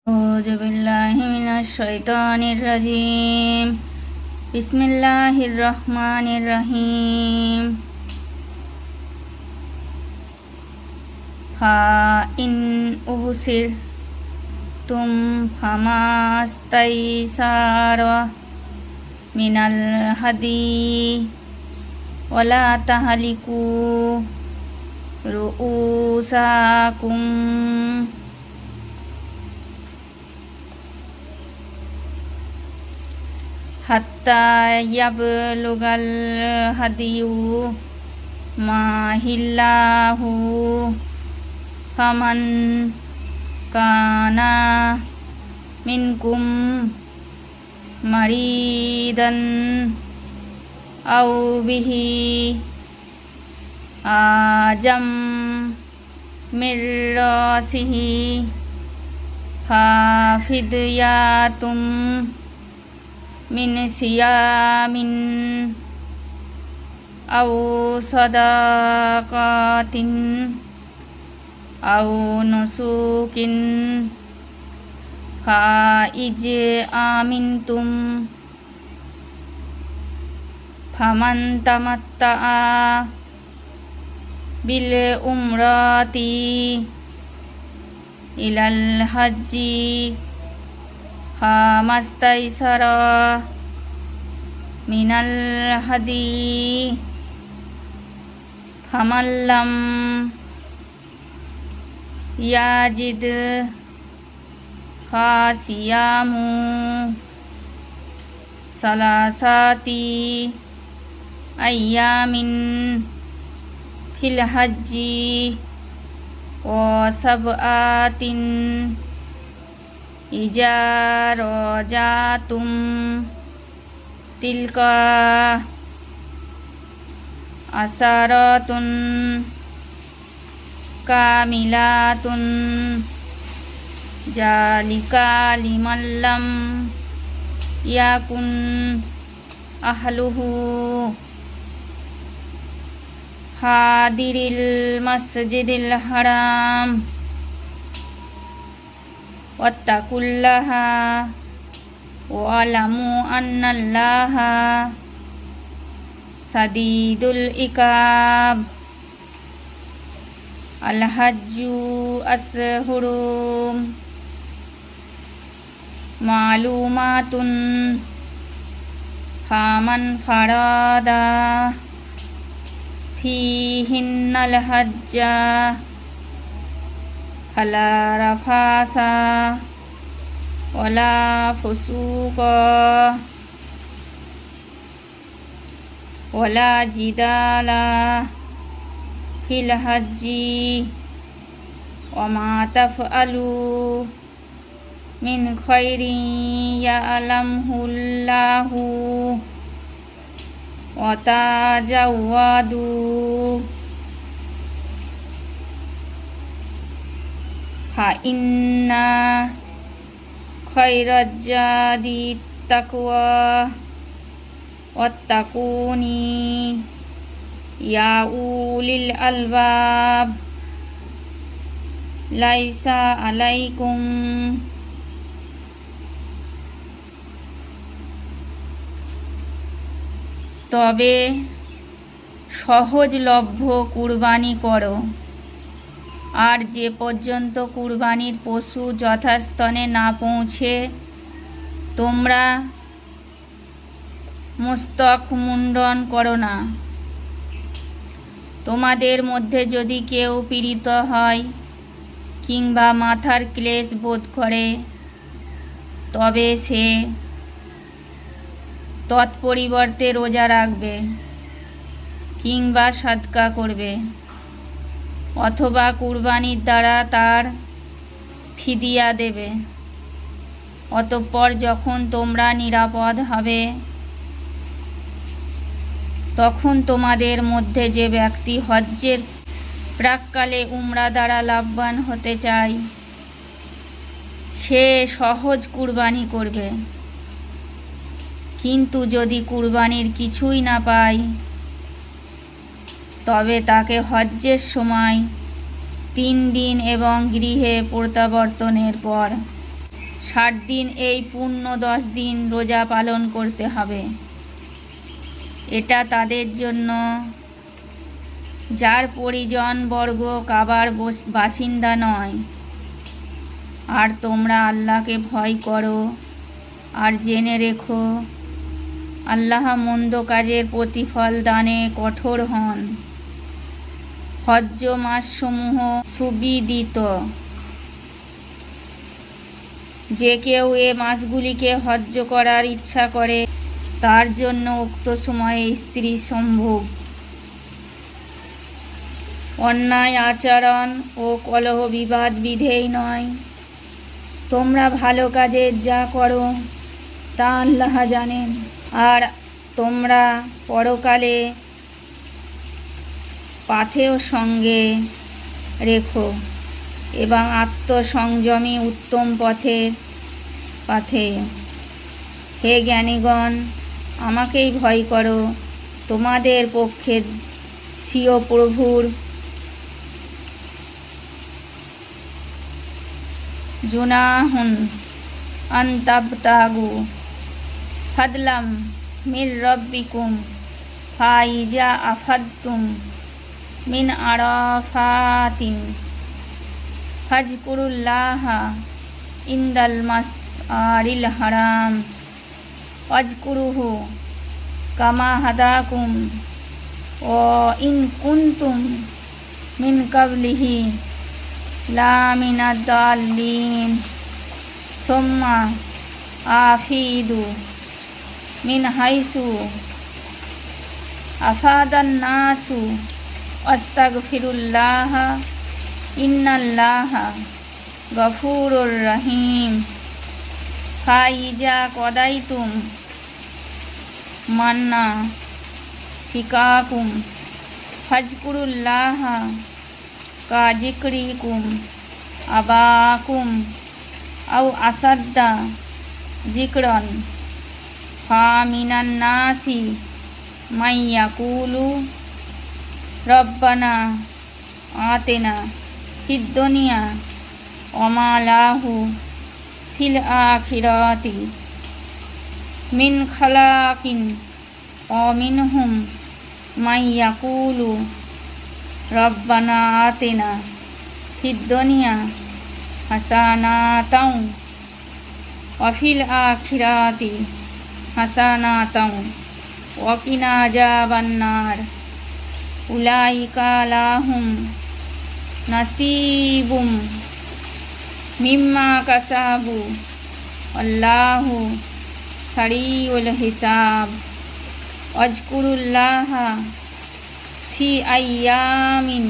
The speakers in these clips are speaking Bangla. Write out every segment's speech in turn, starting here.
أعوذ بالله من الشيطان الرجيم بسم الله الرحمن الرحيم فإن أبصرتم فما استيسر من الهدي ولا تهلكوا رؤوسكم حتى يبلغ الهدي محله فمن كان منكم مريضا أو به أعجم من رأسه ففدية من صيام أو صدقة أو نسك فإذا أمنتم فمن تمتع بالعمرة إلى الحج فما استيسر من الهدي فمن لم يجد فصيام ثلاثة أيام في الحج وسبعة إذا رجعتم تلك عشرة كاملة ذلك لمن لم يكن أهله حاضر المسجد الحرام واتقوا الله واعلموا أن الله شديد العقاب الحج أشهر معلومات فمن فرض فيهن الحج فلا رفث ولا فسوق ولا جدال في الحج وما تفعلوا من خير يعلمه الله وتزودوا فإن خير الزاد التقوى واتقوني يا أولي الألباب ليس عليكم তবে সহজলভ্য কুরবানি করো, আর যে পর্যন্ত কুরবানির পশু যথাস্থানে না পৌঁছে তোমরা মস্তক মুন্ডন করো না। তোমাদের মধ্যে যদি কেউ পীড়িত হয় কিংবা মাথার ক্লেশ বোধ করে তবে সে তৎপরিবর্তে রোজা রাখবে কিংবা সাদকা করবে অথবা কুরবানির দ্বারা তার ফিদিয়া দেবে। অতঃপর যখন তোমরা নিরাপদ হবে তখন তোমাদের মধ্যে যে ব্যক্তি হজ্জের প্রাক্কালে উমরা দ্বারা লাভবান হতে চায় সে সহজ কুরবানি করবে, কিন্তু যদি কুরবানির কিছুই না পায় তবে তাকে হজ্জের সময় 3 দিন এবং গৃহে প্রত্যাবর্তনের পর 60 দিন এই পূর্ণ 10 দিন রোজা পালন করতে হবে। এটা তাদের জন্য যার পরিজনবর্গ কাবার বাসিন্দা নয়। আর তোমরা আল্লাহকে ভয় করো আর জেনে রেখো আল্লাহ মন্দ কাজের প্রতিফল দানে কঠোর হন। হজ্জ মাসসমূহ সুবিদিত। যে কেউ এ মাসগুলিকে হজ্জ করার ইচ্ছা করে তার জন্য উক্ত সময়ে স্ত্রী সম্ভোগ, অন্যায় আচরণ ও কলহ বিবাদ বিধেয় নয়। তোমরা ভালো কাজের যা করো তা আল্লাহ জানেন। আর তোমরা পরকালে পাথেয় সঙ্গে রেখো এবং আত্মসংযমী উত্তম পথে। হে জ্ঞানীগণ, আমাকেই ভয় করো। তোমাদের পক্ষে স্বীয় প্রভুর জুনাহুন আনতাবতাগু ফাদলাম মির রব্বিকুম ফাইজা আফাদতুম মিন আরাফাতিন ফাজকুরুল্লাহা ইনদাল মাসআরিল হারাম ওয়াজকুরুহু কামা হাদাকুম ওয়া ইন কুনতুম মিন কাবলিহি লা মিনাদ দাল্লিন সুম্মা আফিদু মিন হাইসু আফাদান নাসু আস্তাগফিরুল্লাহ ইন্নাল্লাহা গফুরুর রহিম। ফাইজা কদাইতুম মান্না সিকাকুম ফাজকুরুল্লাহা কা জিকরিকুম আবাকুম আও আসাদ্দা জিকরন। ফামিনান নাসি মাইয়াকুলু রব্বানা আতেনা ফিদ দুনিয়া ওমা লাহু ফিল আখিরাতি মিন খালাকিন ও মিনহুম মাইয়াকুলু রব্বানা আতেনা ফিদ দুনিয়া হাসানাতাও ওয়া ফিল আখিরাতি হাসানাতাও ওয়া কিনা আযাবান্নার। উলাইকা লাহুম নাসিবুম মিম্মা কাসাবু আল্লাহু সারিউল হিসাব। ওয়াজকুরুল্লাহা ফি আইয়ামিন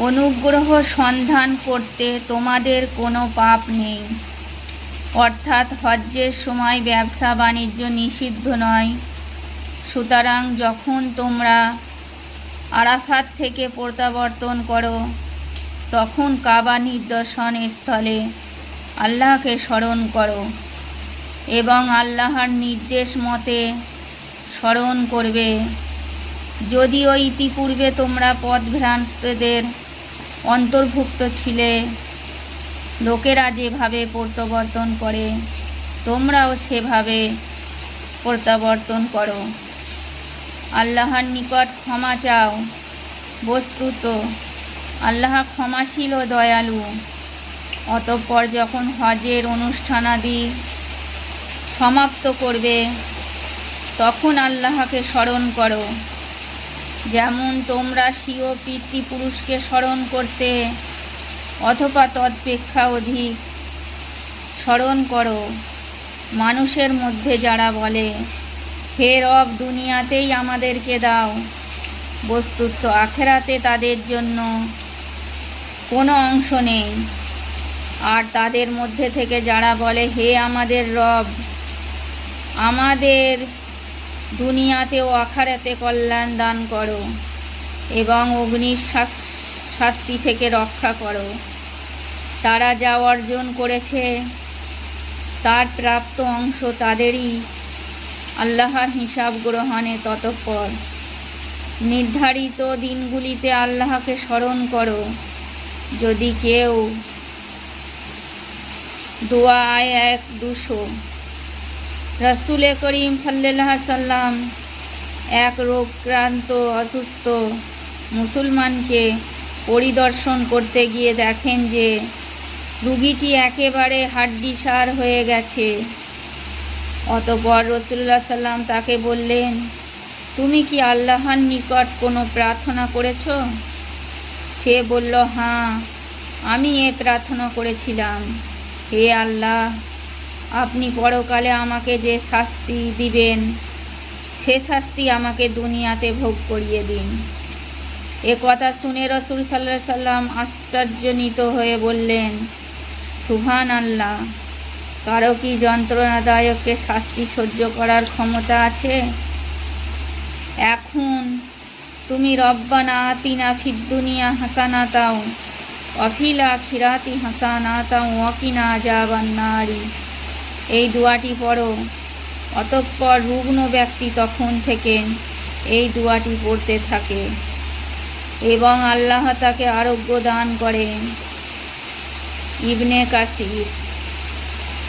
অনুগ্রহ সন্ধান করতে তোমাদের কোনো পাপ নেই। অর্থাৎ হজ্জের সময় ব্যবসা বাণিজ্য নিষিদ্ধ নয়। সুতরাং যখন তোমরা আরাফাত থেকে প্রত্যাবর্তন করো তখন কাবা নিদর্শন স্থলে আল্লাহকে স্মরণ করো এবং আল্লাহর নির্দেশ মতে স্মরণ করবে। যদিও ইতিপূর্বে তোমরা পথভ্রান্তদের অন্তর্ভুক্ত ছিলে, লোকেরা যেভাবে প্রত্যাবর্তন করে তোমরাও সেভাবে প্রত্যাবর্তন করো। আল্লাহর নিকট ক্ষমা চাও। বস্তুত আল্লাহ ক্ষমাশীল ও দয়ালু। অতঃপর যখন হজের অনুষ্ঠানাদি সমাপ্ত করবে তখন আল্লাহকে স্মরণ করো, যেমন তোমরা স্বীয় পিতৃপুরুষকে স্মরণ করতে অথবা তদপেক্ষা অধিক স্মরণ করো। মানুষের মধ্যে যারা বলে, হে রব, দুনিয়াতেই আমাদেরকে দাও, বস্তুত আখেরাতে তাদের জন্য কোনো অংশ নেই। আর তাদের মধ্যে থেকে যারা বলে, হে আমাদের রব, আমাদের দুনিয়াতে ও আখিরাতে কল্যাণ দান করো এবং অগ্নির শাস্তি থেকে রক্ষা করো। তারা যা অর্জন করেছে তার প্রাপ্ত অংশ তাদেরই আল্লাহর হিসাব গ্রহণে। ততঃপর নির্ধারিত দিনগুলিতে আল্লাহকে স্মরণ করো যদি কেউ দোয়ায় 1-200 রাসূল করিম সাল্লাল্লাহু আলাইহি সাল্লাম এক রোগক্রান্ত অসুস্থ মুসলমানকে পরিদর্শন করতে গিয়ে দেখেন যে রুগীটি একেবারে হাড্ডিসার হয়ে গেছে। অতঃপর রাসূলুল্লাহ সাল্লাম তাকে বললেন, তুমি কি আল্লাহর নিকট কোনো প্রার্থনা করেছ? সে বলল, হ্যাঁ, আমি এ প্রার্থনা করেছিলাম, হে আল্লাহ, আপনি পরকালে আমাকে যে শাস্তি দিবেন সে শাস্তি আমাকে দুনিয়াতে ভোগ করিয়ে দিন। এ কথা শুনে রাসূল সাল্লাল্লাহু আলাইহি সাল্লাম আশ্চর্যান্বিত হয়ে বললেন, সুবহানাল্লাহ, কারো কি যন্ত্রণাদায়ককে শাস্তি সহ্য করার ক্ষমতা আছে? এখন তুমি রব্বানা আতিনা ফিদ দুনিয়া হাসানাতাও ওয়া ফিল আখিরাতি হাসানাতাও ওয়া কিনা আযাবান্নারি এই দোয়াটি পড়ো। অতঃপর রুগ্ন ব্যক্তি তখন থেকে এই দোয়াটি পড়তে থাকে এবং আল্লাহ তাকে আরোগ্য দান করেন। ইবনে কাসির।